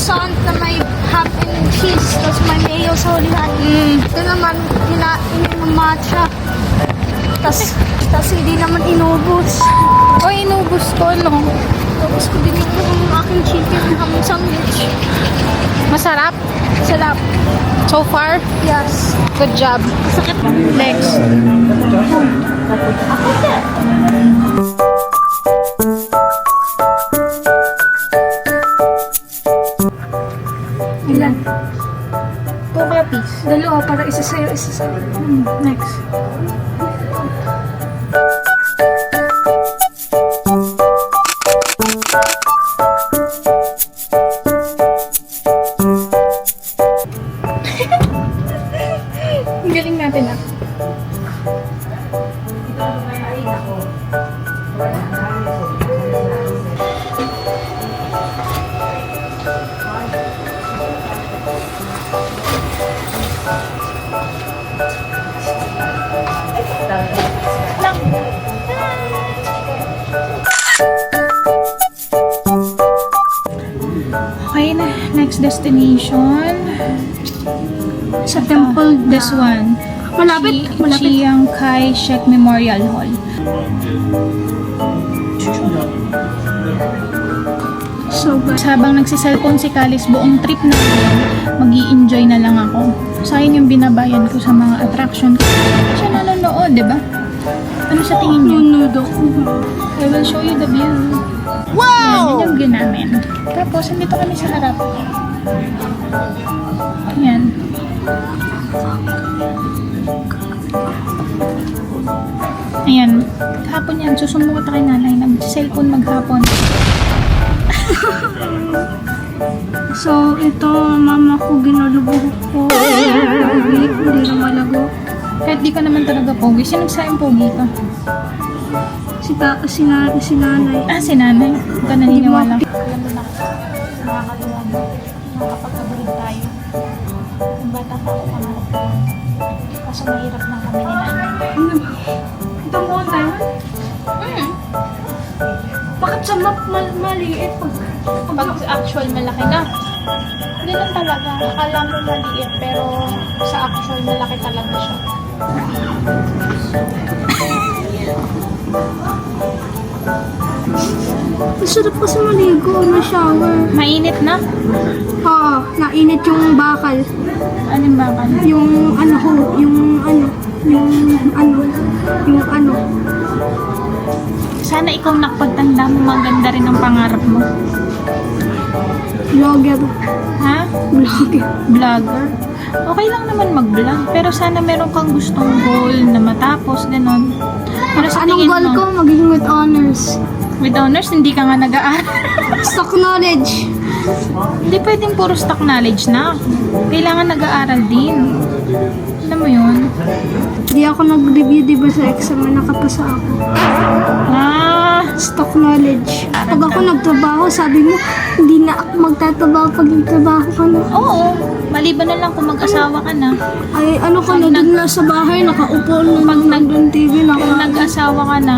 croissant na may ham and cheese, tapos may mayo sa ulihan. Ito naman, ininom matcha. Tapos hindi naman inubos. O, inubos ko, no? Tapos ko din yung aking chicken ham sandwich. Masarap? Sarap. So far? Yes. Good job. Sakit. Next. Ako din. Ilan? 2 copies. Dalawa para isa sa'yo, isa sa'yo. Next. Ang galing natin ah. Okay na, next destination. Sa temple, this one. Malapit, malapit. Chiang Kai-shek Memorial Hall. So good. Habang nagsiselfone si Kalis buong trip na mag-i-enjoy na lang ako. Sayang yung binabayan ko sa mga attraction. Siya nanonood, di ba? Ano sa tingin niyo? Nunud ako. I will show you the view. Wow! Yan yung view namin. Tapos, nandito kami sa harap. Ayan. Ayan. Kahapon yan. Susumbong kita kay nanay. Nag-cellphone maghapon. So, ito, mama ko, ginalubog ko. Hindi na malago. Kahit di ka naman talaga pogi. Sino nagsayang pogi ka? Si nanay. Ah, si nanay. Huwag ka naniniwala. Alam mo na, nakakaluwa mo. Nakapagkabulig tayo. Yung bata pa ako pangarap ko. Kaso mahirap na kami ni nanay. Ito mo tayo? Bakit sa map maliit? Pag actual malaki na. Hindi lang talaga. Akala mo maliit pero sa actual malaki talaga siya. Masarap kasi maligo na shower. Mainit na? Oo, nainit yung bakal. Anong bakal? Yung ano. Sana ikaw nakapagtanda mo, maganda rin ang pangarap mo. Vlogger. Ha? Vlogger. Vlogger? Okay lang naman mag-vlog, pero sana meron kang gustong goal na matapos, ganon. Pero sa Anong tingin goal mo, ko? Maging with honors. with honors, hindi ka nga nag-aaral. Stock knowledge. Hindi pwedeng puro stock knowledge na. Kailangan nag-aaral din. Alam mo yun? Hindi ako nag-review diba sa exam na nakapasa ako. Ah, Stock knowledge. Pag ako nagtrabaho, sabi mo, hindi na ako magtatrabaho pag nagtrabaho ka na. oo. Maliban na lang kung mag-asawa ka na. Ay, ano ka na dun lang sa bahay, nakaupo na pag nandun TV, Kung nag-asawa ka na,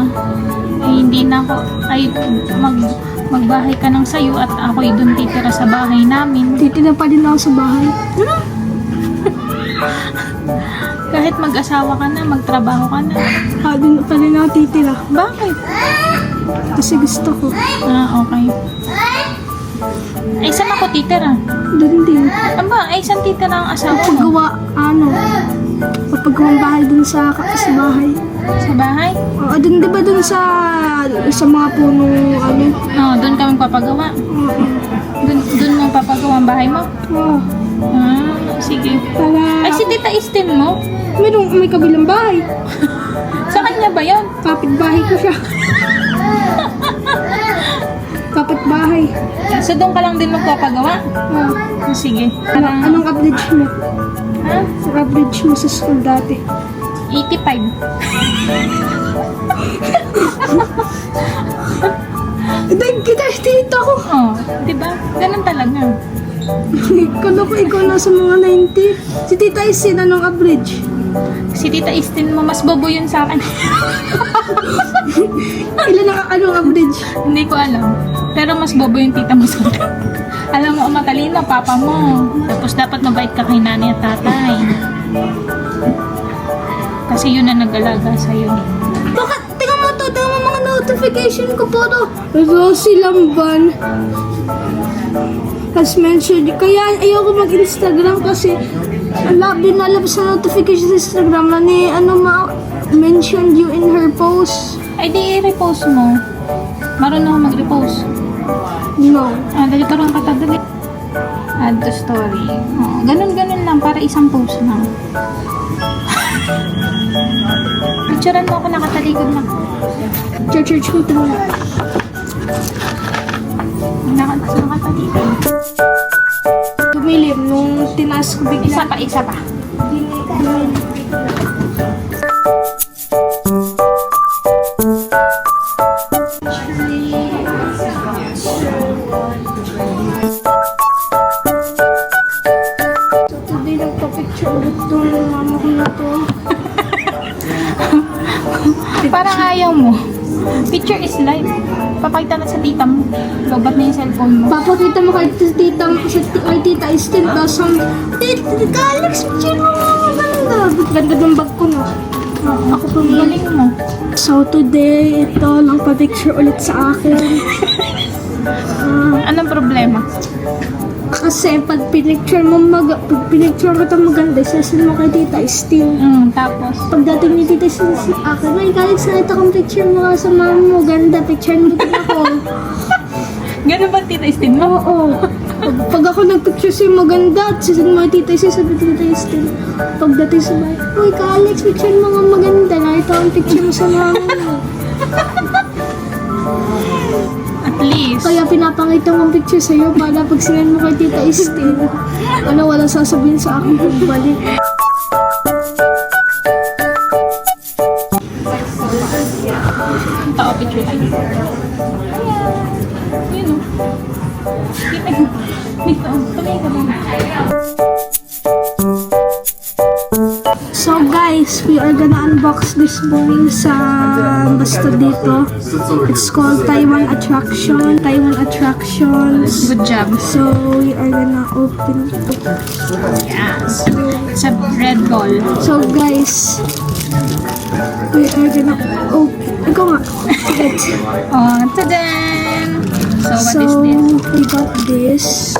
ay hindi na ako, ay magbahay ka ng sayo at ako'y dun titira sa bahay namin. Titina pa din ako sa bahay. Kahit mag-asawa ka na, magtrabaho ka na. Doon pa din ako titira. Bakit? Kasi gusto ko. Ah, okay. Ay, saan ako titira? Doon din. Aba, ay, saan titira ang asawa mo? Papagawang bahay dun sa bahay. Sa bahay? Oo, dun diba dun sa mga puno, ano? Oo, doon ka magpapagawa. Doon mo papagawa ang bahay mo? Oo. Ah, sige. Ay, si Tita Istin mo? May kabilang bahay. Sa kanya ba yun? Kapitbahay ko siya. Kapitbahay. So, doon ka lang din magpapagawa? Oo. Sige. Parang, Anong average mo? ha? Sa average mo sa school dati? 85. Dahil kita, tita ko. Oh, di ba? Ganun talaga. Kala ko ikaw na sa mga 90. Si tita Isin, anong average? Si Tita Istin mo, mas bobo yun sa akin. Ilan ang anong average? Hindi ko alam. Pero mas bobo yung tita mo sa akin. Alam mo, ang matalino, papa mo. Tapos dapat mabait ka kay nanay at tatay. Kasi yun na nag-alaga sa'yo. Bakit? Tingnan mo to, tingnan mo mga notification ko po to. Rosie Lamban has mentioned. Kaya ayoko mag-Instagram kasi binalabas sa notification sa Instagram na ni mentioned you in her post. Ay, di i-repost mo. Marunong ako mag-repost. No. Dali ka rin katadali. Add to story. Oh, ganun-ganun lang, para isang post lang. Picturean mo ako nakatalikod na. Church ko ito muna. Nakatalikod. Tumilim nung tinaas ko bigla. Isa pa. So today nagpa-picture ulit doon ng mama ko na to. Parang ayaw mo. Picture is life. Papakita na sa tita mo. Lobat na yung cellphone mo. Papakita mo kay tita mo kay tita Estel tapos Tita Alex, picture mo mga ganda. Ganda ng bag ko no. Ako pa Galing mo. So today, ito lang pa-picture ulit sa akin. Anong problema? Kasi pag pinicture mo ko ito maganda, isasin mo kay Tita Estel. Tapos? Pagdating ni Tita Estel sa akin, ay Alex, nakita kong picture mo ka sa mama mo, ganda, picture mo din ako. Ganun ba tita Estin mo? Oo. Pag ako nagpicture sa'yo maganda, at sasin mo kay Tita Estel, sabi Tita Estel. Pagdating sa bahay, uy ka Alex, picture mo nga maganda, nakita kong picture mo sa mama mo. At least. Kaya pinapakita kong picture sa'yo para pag sinend mo kay Tita Estel, walang sasabihin sa akin kung balik. Tao picture tayo. Yun o. Kita mo. Dito. Tuloy ka ba? So guys, we are gonna unbox this bowl sa basta dito. It's called Taiwan Attractions. Good job. So we are gonna open it. Yes. It's a bread ball. So guys, we are gonna open. Ikaw nga. Get. Oh, ta-dan! So, what So is this? we got this.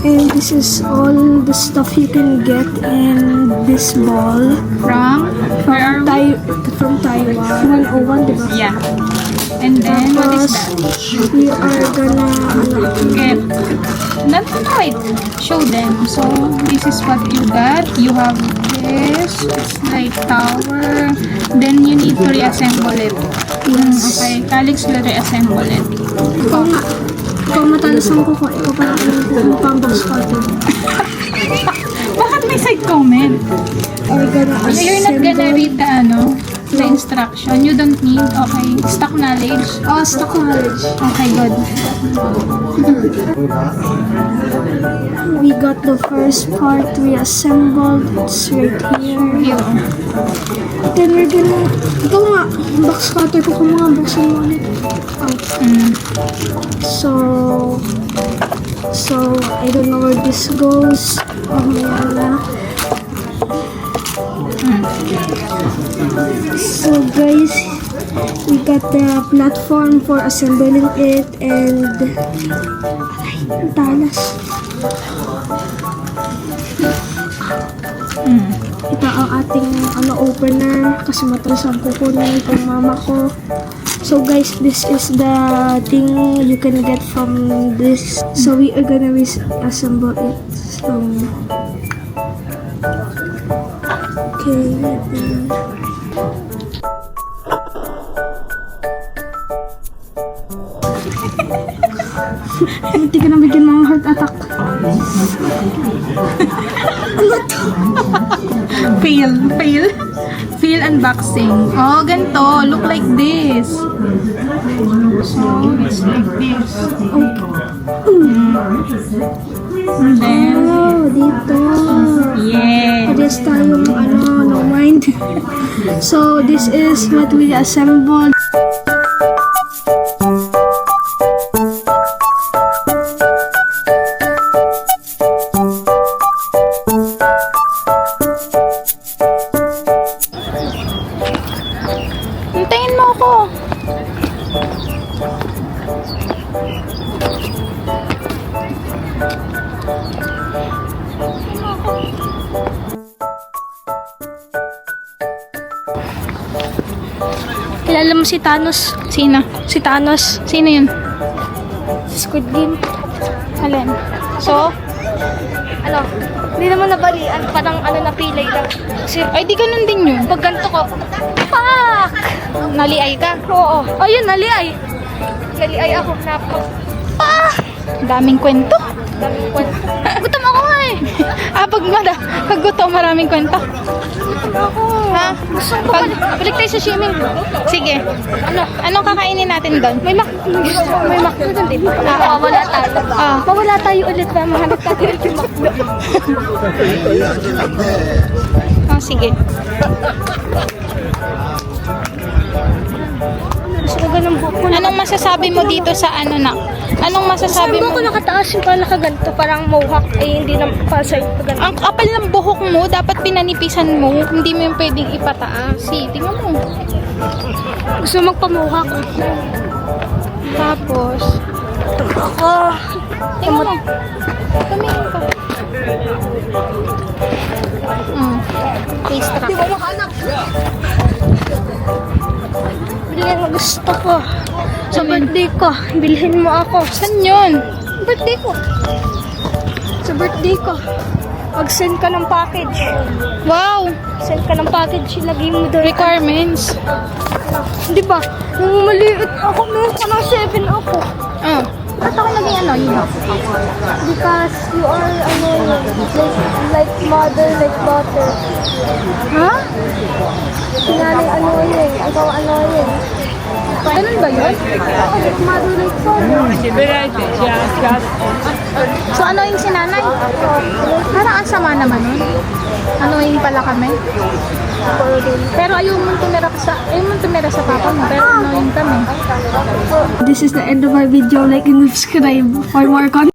And this is all the stuff you can get in this ball. From? Where are we? From Taiwan. 101, diba? Yeah. And then, what is that? We are gonna Get. Not wait. Show them. So, this is what you got. You have this. It's like tower. Then, you need to reassemble it. Okay. Alex will reassemble it. ikaw nga. Ikaw matalasan ko kung ikaw parang pang box cutter. Bakit may side comment? Or gonna You're not gonna read the instruction. You don't need. Okay. Stock knowledge. Oh, stock knowledge. Okay, good. We got the first part reassembled. It's right here. You. Then we're gonna... Ikaw nga. Box cutter ko kung mga buksan mo ulit. So, I don't know where this goes. Oh, mayroon na. So guys, we got the platform for assembling it and talas. Ito ang ating opener kasi matalas ang kukunin itong mama ko. So guys, this is the thing you can get from this. So we are gonna assemble it. So okay. Hindi ka na bigyan mga heart attack. Ano to? Fail unboxing. Oh, ganito. Look like this. So, it's like this. And then, Oh, dito. yeah. Pares tayong no mind. So, this is what we assembled. Kilala mo si Thanos? Sino? Si Thanos. Sino yun? Squid Game. Alin? So? Ano? Hindi naman nabalian. Parang ano napilay lang. Kasi Ay, di ganun din yun. pag ganito ko, fuck! Naliay ka. Oo. Ayun, naliay. Naliay ako. Napag... Daming kwento. Daming kwento. Gutom ako nga eh. Pag gutom, maraming kwento. Gutom ako. Ha? Gusto ko balik tayo sa swimming pool. Sige. Anong kakainin natin doon? May McDo doon, di ba? Mawala tayo. Ah. Mawala tayo ulit na mahanap tayo ulit yung McDo. Oh, sige. Gusto ko ganun buko. Anong masasabi mo dito sa ano na? Anong masasabi Sabi mo? ko nakataas yung parang nakaganto, parang mohawk, eh hindi na pa-side pa ganito. Ang kapal ng buhok mo, dapat pinanipisan mo. Hindi mo yung pwedeng ipataas. Tingnan mo. Gusto magpamuhawk. Tapos, Ako. tingnan mo. Tumingin ka. Face track. Di ba mahanap? Bilhin mo gusto ko. Sa birthday ko, bilhin mo ako. Saan yun? Birthday ko. Sa birthday ko. Mag-send ka ng package. Wow! Send ka ng package, ilagay mo doon. Requirements. Di ba? Nung maliit ako, nung parang 7 ako. Ba't ako naging ano yun? Because you are, like mother, like daughter. Ha? Sinanay annoying, ikaw annoying. Ganun ba yun? Like mother, like father. So ano yung sinanay? Parang ang sama naman nun. Ano yung pala kami? Pero ayaw mong tumira sa papa mo. Pero ano yung kami. This is the end of our video. Like and subscribe for more content.